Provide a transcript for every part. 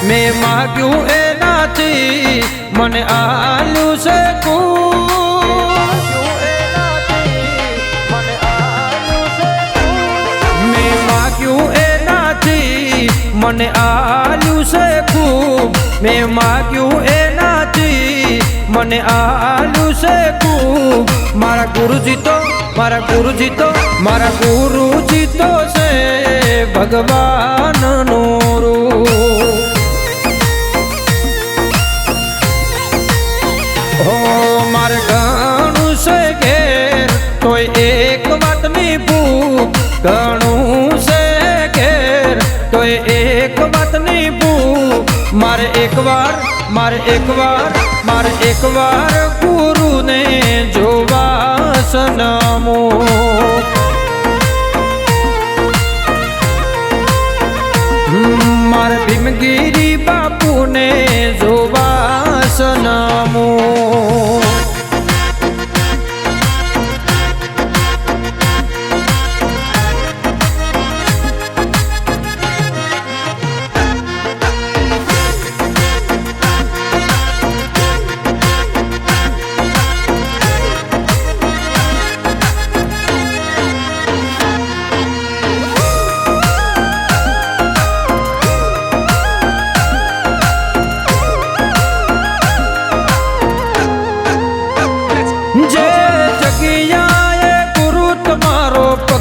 મેં માગ્યું એનાથી મને આલ્યું છે મેં માગ્યું એનાથી મને આલ્યું છે ખૂબ મેં માગ્યું એનાથી મને આલ્યું છે ખૂબ મારા ગુરુજી તો છે ભગવાનનું રૂપ હો મારે ઘણું છે ઘેર તોય એક વાતની ભૂખ ઘણું છે ઘેર તોય એક વાતની ભૂખ મારે એકવાર ગુરુને જોવા સનમુખ મારે ભીમગીરી બાપુને જોવા સનમુખ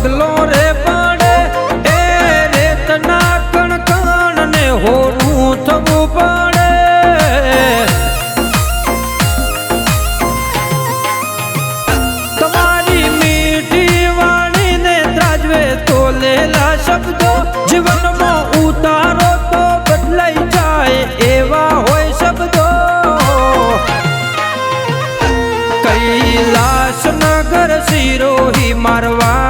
પગલો રે પાડે એ રેતના કણ ને હોરું થવું પડે તમારી મીઠી વાણીને ત્રાજવે તો લેલા શબ્દો જીવનમાં ઉતારો તો બદલાઈ જાય એવા હોય શબ્દો કૈલાસ નગર સિરોહી મારવાડ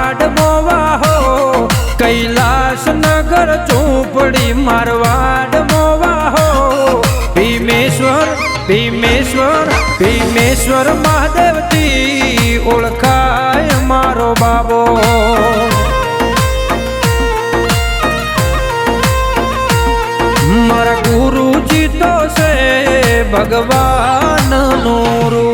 कैलाश नगर चौपड़ी मारवाड़ मोवाहो भीमेश्वर महादेव ती ओळखाय मारो बाबो मारा गुरुजी तो से भगवान नूरू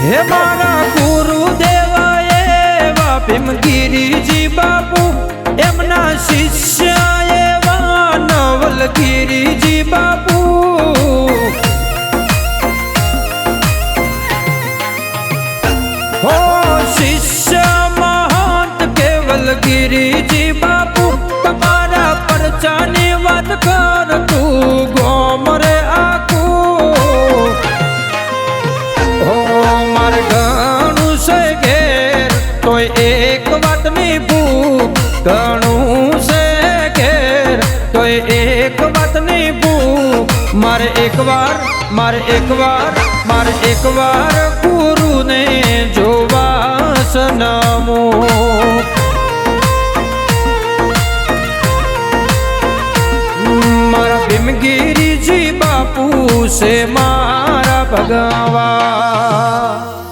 हे मारा गुरुदेव एवा भीमगिरीजी बापू एमना शिष्य एवा नवलगिरीजी बापू हो शिष्य महंत केवलगिरीजी बापू तमारा परचानी वात कर तू गोम रे आकू घणું છે ઘેર તોય એક વાતની ભૂખ ઘણું છે ઘેર તોય એક વાતની ભૂખ મારે એકવાર ગુરુને જોવા સનમુખ મારા ભીમગીરીજી બાપુ છે મારા ભગવાન